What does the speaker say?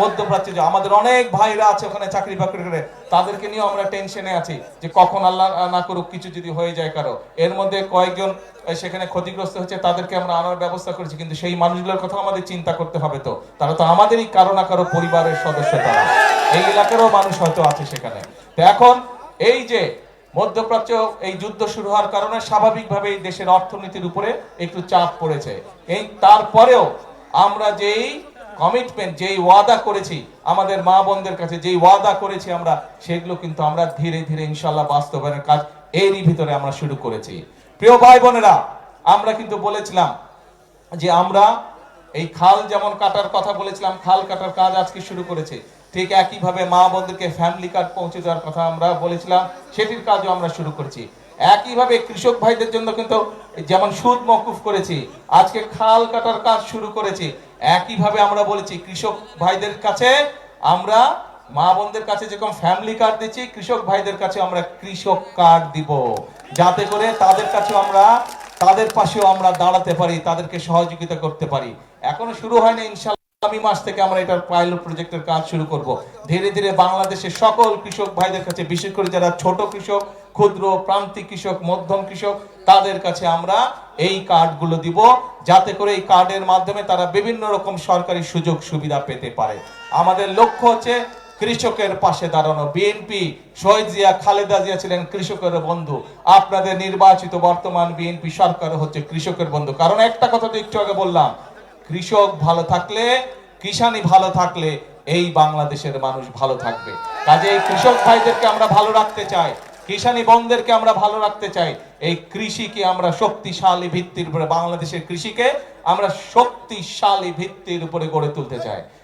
মধ্যপ্রাচ্যে যে আমাদের অনেক ভাইরা আছে ওখানে চাকরি বাকরি করে, তাদেরকে নিয়ে আমরা টেনশনে আছি যে কখন আল্লাহ না করুক কিছু যদি হয়ে যায় কারো। এর মধ্যে কয়েকজন সেখানে ক্ষতিগ্রস্ত হচ্ছে, তাদেরকে আমরা আনার ব্যবস্থা করেছি, কিন্তু সেই মানুষগুলোর কথা আমাদের চিন্তা করতে হবে। তো তারা তো আমাদেরই কারো না কারো পরিবারের সদস্য, তারা এই এলাকারও মানুষ হয়তো আছে সেখানে। তো এখন এই যে মধ্যপ্রাচ্য এই যুদ্ধ শুরু হওয়ার কারণে স্বাভাবিকভাবেই দেশের অর্থনীতির উপরে একটু চাপ পড়েছে। এই তারপরেও আমরা যেই কমিটমেন্ট, যেই ওয়াদা করেছি আমাদের মা বোনদের কাছে, যেই ওয়াদা করেছি আমরা, সেগুলো কিন্তু আমরা ধীরে ধীরে ইনশাল্লাহ বাস্তবায়নের কাজ এরই ভিতরে আমরা শুরু করেছি। প্রিয় ভাই বোনেরা, আমরা কিন্তু বলেছিলাম যে আমরা এই খাল যেমন কাটার কথা বলেছিলাম, খাল কাটার কাজ আজকে শুরু করেছে। ঠিক একইভাবে মা বোনদেরকে ফ্যামিলি কার্ড পৌঁছে দেওয়ার কথা আমরা বলেছিলাম, সেটির কাজও আমরা শুরু করেছি। একইভাবে কৃষক ভাইদের জন্য কিন্তু যেমন সুদ মওকুফ করেছি, আজকে খাল কাটার কাজ শুরু করেছি। একইভাবে আমরা বলেছি কৃষক ভাইদের কাছে আমরা, মা বোনদের কাছে যেরকম ফ্যামিলি কার্ড দিচ্ছি, কৃষক ভাইদের কাছে আমরা কৃষক কার্ড দিব, যাতে করে তাদের কাছে আমরা, তাদের পাশেও আমরা দাঁড়াতে পারি, তাদেরকে সহযোগিতা করতে পারি। এখনো শুরু হয়নি, ইনশাআল্লাহ আগামী মাস থেকে আমরা এটার পাইলট প্রজেক্টের কাজ শুরু করব। ধীরে ধীরে বাংলাদেশের সকল কৃষক ভাইদের কাছে, বিশেষ করে যারা ছোট কৃষক, ক্ষুদ্র প্রান্তিক কৃষক, মধ্যম কৃষক, তাদের কাছে আমরা এই কার্ডগুলো দিব, যাতে করে এই কার্ডের মাধ্যমে তারা বিভিন্ন রকম সরকারি সুযোগ সুবিধা পেতে পারে। আমাদের লক্ষ্য হচ্ছে কৃষকের পাশে দাঁড়ানো। বিএনপি, শহীদ জিয়া, খালেদা জিয়া ছিলেন কৃষকের বন্ধু। আপনাদের নির্বাচিত বর্তমান বিএনপি সরকার হচ্ছে কৃষকের বন্ধু। কারণ একটা কথা তো একটু আগে বললাম, কৃষক ভালো থাকলে, কিষানি ভালো থাকলে এই বাংলাদেশের মানুষ ভালো থাকবে। কাজে এই কৃষক ভাইদেরকে আমরা ভালো রাখতে চাই, কিষানি বোনদেরকে আমরা ভালো রাখতে চাই। এই কৃষিকে আমরা শক্তিশালী ভিত্তির উপরে, বাংলাদেশের কৃষিকে আমরা শক্তিশালী ভিত্তির উপরে গড়ে তুলতে চাই।